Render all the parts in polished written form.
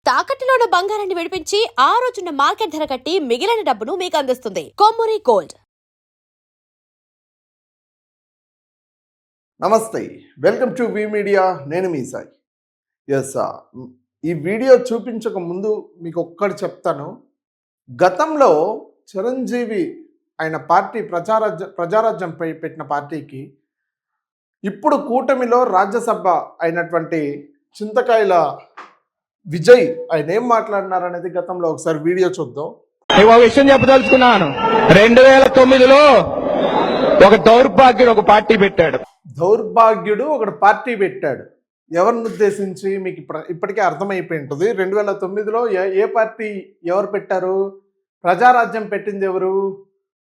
తాకట్టులో ఉన్న బంగారాన్ని విడిపించి ఆ రోజున్న మార్కెట్ ధర కట్టి మిగిలిన డబ్బును మీకు అందిస్తుంది కొమ్మూరి గోల్డ్. నమస్తే, వెల్కమ్ టు వి మీడియా. నేను మీ సాయి. ఎస్, ఈ వీడియో చూపించక ముందు మీకు ఒక్కటి చెప్తాను. గతంలో చిరంజీవి ఆయన పార్టీ ప్రజారాజ్యంపై పెట్టిన పార్టీకి ఇప్పుడు కూటమిలో రాజ్యసభ అయినటువంటి చింతకాయల విజయ్ ఆయన ఏం మాట్లాడినారు అనేది గతంలో ఒకసారి వీడియో చూద్దాం. విషయం చెప్పదలుచుకున్నాను. 2009లో ఒక దౌర్భాగ్యుడు ఒక పార్టీ పెట్టాడు. ఎవరిని ఉద్దేశించి మీకు ఇప్పటికే అర్థమైపోయి ఉంటుంది. 2009లో ఏ పార్టీ ఎవరు పెట్టారు? ప్రజారాజ్యం పెట్టింది ఎవరు?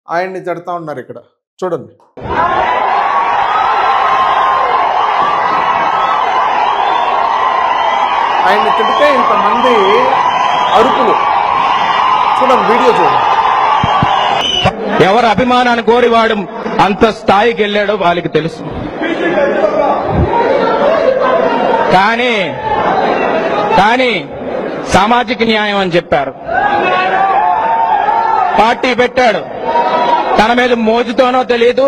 ఆయన్ని తిడతా ఉన్నారు. ఇక్కడ చూడండి. ఆయన్ని తిడితే ఇంతమంది అరుపులు. చూడండి, వీడియో చూడండి. ఎవరు అభిమానాన్ని కోరి వాడు అంత స్థాయికి వెళ్ళాడో వాళ్ళకి తెలుసు. కానీ సామాజిక న్యాయం అని చెప్పారు. పార్టీ పెట్టాడు. తన మీద మోజుతోనో తెలియదు,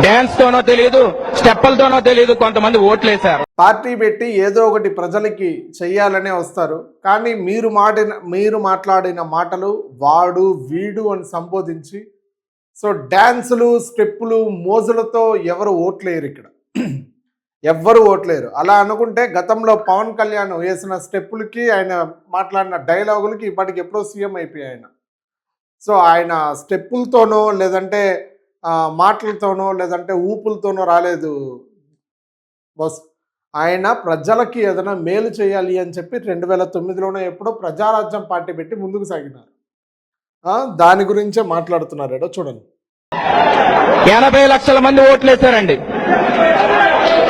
డాన్స్ తోనో తెలియదు, స్టెప్పులతోనో తెలియదు, కొంతమంది ఓట్లేశారు. పార్టీ పెట్టి ఏదో ఒకటి ప్రజలకి చెయ్యాలనే వస్తారు. కానీ మీరు మాట్లాడిన మాటలు వాడు వీడు అని సంబోధించి, సో డాన్సులు స్టెప్పులు మోజులతో ఎవరు ఓట్లేరు. ఇక్కడ ఎవ్వరు ఓట్లేరు. అలా అనుకుంటే గతంలో పవన్ కళ్యాణ్ వేసిన స్టెప్పులకి ఆయన మాట్లాడిన డైలాగులకి ఇప్పటికి ఎప్పుడో సీఎం అయిపోయాయి ఆయన. సో ఆయన స్టెప్పులతోనో లేదంటే మాటలతోనో లేదంటే ఊపులతోనో రాలేదు బస్. ఆయన ప్రజలకి ఏదైనా మేలు చేయాలి అని చెప్పి 2009లోనే ఎప్పుడో ప్రజారాజ్యం పార్టీ పెట్టి ముందుకు సాగినారు. దాని గురించే మాట్లాడుతున్నారు. ఏడో చూడండి. 80 లక్షల మంది ఓట్లేశారండి.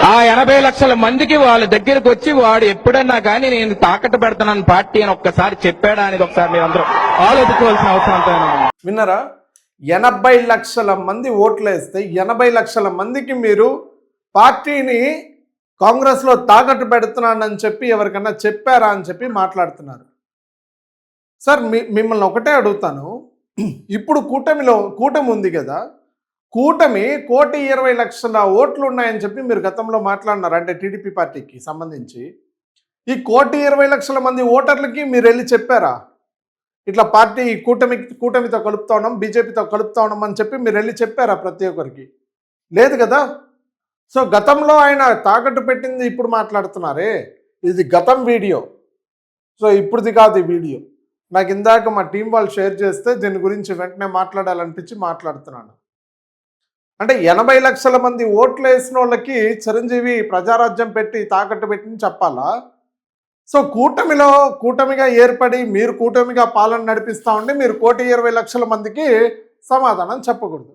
ఆ 80 లక్షల మందికి వాళ్ళ దగ్గరకు వచ్చి వాడు ఎప్పుడన్నా కానీ నేను తాకట్టు పెడతానని పార్టీ అని ఒక్కసారి చెప్పాడా అనేది ఒకసారి మీరు అందరూ ఆలోచించవలసిన అవసరం. విన్నారా? 80 లక్షల మంది ఓట్లేస్తే 80 లక్షల మందికి మీరు పార్టీని కాంగ్రెస్లో తాకట్టు పెడుతున్నానని చెప్పి ఎవరికన్నా చెప్పారా అని చెప్పి మాట్లాడుతున్నారు. సార్ మిమ్మల్ని ఒకటే అడుగుతాను. ఇప్పుడు కూటమి ఉంది కదా, కూటమి 1,20,00,000 ఓట్లు ఉన్నాయని చెప్పి మీరు గతంలో మాట్లాడినారు. అంటే టీడీపీ పార్టీకి సంబంధించి ఈ 1,20,00,000 మంది ఓటర్లకి మీరు వెళ్ళి చెప్పారా? ఇట్లా పార్టీ కూటమితో కలుపుతా ఉన్నాం, బీజేపీతో కలుపుతా ఉన్నాం అని చెప్పి మీరు వెళ్ళి చెప్పారా ప్రతి ఒక్కరికి? లేదు కదా. సో గతంలో ఆయన తాకట్టు పెట్టింది ఇప్పుడు మాట్లాడుతున్నారే, ఇది గతం వీడియో. సో ఇప్పుడుది కాదు ఈ వీడియో. నాకు ఇందాక మా టీం వాళ్ళు షేర్ చేస్తే దీని గురించి వెంటనే మాట్లాడాలనిపించి మాట్లాడుతున్నాను. అంటే 80 లక్షల మంది ఓట్లు వేసిన వాళ్ళకి చిరంజీవి ప్రజారాజ్యం పెట్టి తాకట్టు పెట్టింది చెప్పాలా? సో కూటమిగా ఏర్పడి మీరు కూటమిగా పాలన నడిపిస్తూ ఉండి మీరు 1,20,00,000 మందికి సమాధానం చెప్పకూడదు.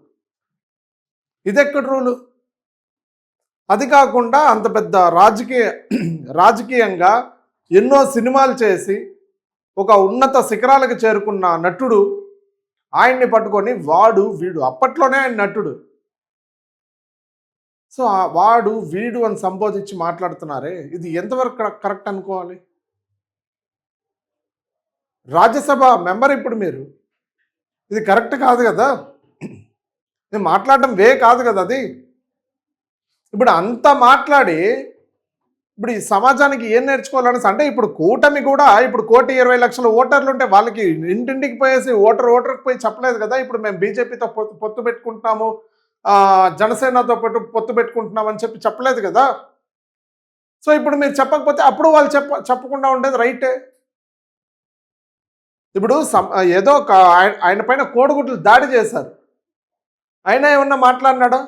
ఇదెక్కడ రూలు? అది కాకుండా అంత పెద్ద రాజకీయంగా ఎన్నో సినిమాలు చేసి ఒక ఉన్నత శిఖరాలకు చేరుకున్న నటుడు ఆయన్ని పట్టుకొని వాడు వీడు, అప్పట్లోనే ఆయన నటుడు, సో వాడు వీడు అని సంబోధించి మాట్లాడుతున్నారే, ఇది ఎంతవరకు కరెక్ట్ అనుకోవాలి? రాజ్యసభ మెంబర్ ఇప్పుడు మీరు, ఇది కరెక్ట్ కాదు కదా. నేను మాట్లాడడం కాదు కదా అది. ఇప్పుడు అంత మాట్లాడి ఇప్పుడు ఈ సమాజానికి ఏం నేర్చుకోవాలనేసి, అంటే ఇప్పుడు కూటమి కూడా ఇప్పుడు 1,20,00,000 ఓటర్లు ఉంటే వాళ్ళకి ఇంటింటికి పోయేసి ఓటర్కి పోయి చెప్పలేదు కదా. ఇప్పుడు మేము బీజేపీతో పొత్తు పెట్టుకుంటున్నాము, జనసేనతో పొత్తు పెట్టుకుంటున్నాం అని చెప్పలేదు కదా. సో ఇప్పుడు మీరు చెప్పకపోతే అప్పుడు వాళ్ళు చెప్పకుండా ఉండేది రైటే. ఇప్పుడు ఏదో ఆయన పైన కోడిగుడ్లు దాడి చేశారు, అయినా ఏమన్నా మాట్లాడినాడా?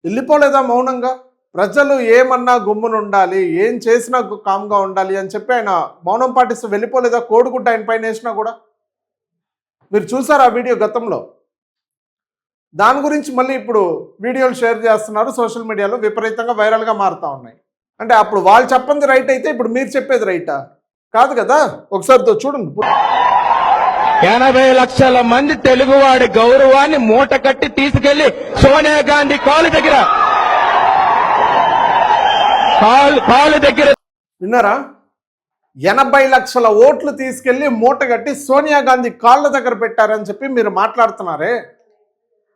వెళ్ళిపోలేదా మౌనంగా? ప్రజలు ఏమన్నా గుమ్మును ఉండాలి, ఏం చేసినా కామ్గా ఉండాలి అని చెప్పి ఆయన మౌనం పాటిస్తూ వెళ్ళిపోలేదా? కోడిగుడ్డ ఆయన పైన వేసినా కూడా మీరు చూసారు ఆ వీడియో గతంలో. దాని గురించి మళ్ళీ ఇప్పుడు వీడియోలు షేర్ చేస్తున్నారు సోషల్ మీడియాలో, విపరీతంగా వైరల్గా మారుతూ ఉన్నాయి. అంటే అప్పుడు వాళ్ళు చెప్పంది రైట్ అయితే ఇప్పుడు మీరు చెప్పేది రైటా? కాదు కదా. ఒకసారితో చూడండి. 80 లక్షల మంది తెలుగువాడి గౌరవాన్ని మూట కట్టి తీసుకెళ్లి సోనియా గాంధీ కాలు దగ్గర విన్నారా? 80 లక్షల ఓట్లు తీసుకెళ్లి మూటగట్టి సోనియా గాంధీ కాళ్ళ దగ్గర పెట్టారని చెప్పి మీరు మాట్లాడుతున్నారే,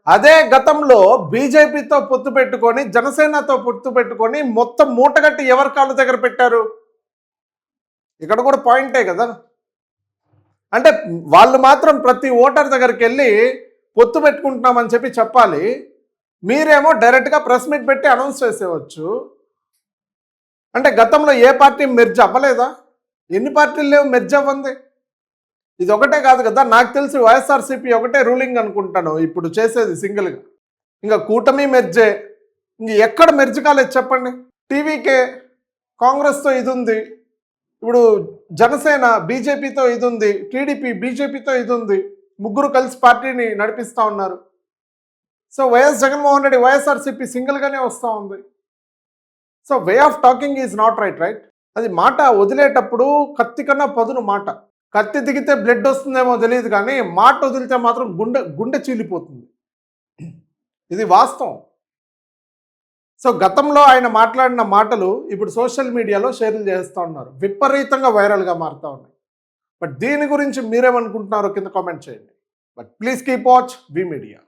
అదే గతంలో బీజేపీతో పొత్తు పెట్టుకొని జనసేనతో పొత్తు పెట్టుకొని మొత్తం మూటగట్టి ఎవరి కాళ్ళ దగ్గర పెట్టారు? ఇక్కడ కూడా పాయింటే కదా. అంటే వాళ్ళు మాత్రం ప్రతి ఓటర్ దగ్గరికి వెళ్ళి పొత్తు పెట్టుకుంటున్నామని చెప్పి చెప్పాలి, మీరేమో డైరెక్ట్గా ప్రెస్ మీట్ పెట్టి అనౌన్స్ చేసేవచ్చు. అంటే గతంలో ఏ పార్టీ మెర్జ్ అవ్వలేదా? ఎన్ని పార్టీలు లేవు మెర్జ్ అవ్వంది? ఇది ఒకటే కాదు కదా, నాకు తెలిసి వైఎస్ఆర్సీపీ ఒకటే రూలింగ్ అనుకుంటాను ఇప్పుడు చేసేది సింగిల్గా. ఇంకా కూటమి మెర్జే, ఇంక ఎక్కడ మెర్జ్ కాలేదు చెప్పండి. టీవీకే కాంగ్రెస్తో ఇది ఉంది, ఇప్పుడు జనసేన బీజేపీతో ఇది ఉంది, టీడీపీ బీజేపీతో ఇది ఉంది, ముగ్గురు కలిసి పార్టీని నడిపిస్తూ ఉన్నారు. సో వైఎస్ జగన్మోహన్ రెడ్డి వైఎస్ఆర్సీపీ సింగిల్గానే వస్తూ ఉంది. So way of talking is not right. అది మాట వదిలేటప్పుడు కత్తి కన్నా పదును మాట. కత్తి దిగితే బ్లడ్ వస్తుందేమో తెలియదు కానీ మాట వదిలితే మాత్రం గుండె చీలిపోతుంది. ఇది వాస్తవం. సో గతంలో ఆయన మాట్లాడిన మాటలు ఇప్పుడు సోషల్ మీడియాలో షేర్లు చేస్తూ ఉన్నారు, విపరీతంగా వైరల్గా మారుతూ ఉన్నాయి. బట్ దీని గురించి మీరేమనుకుంటున్నారో కింద కామెంట్ చేయండి. But please keep watch we media.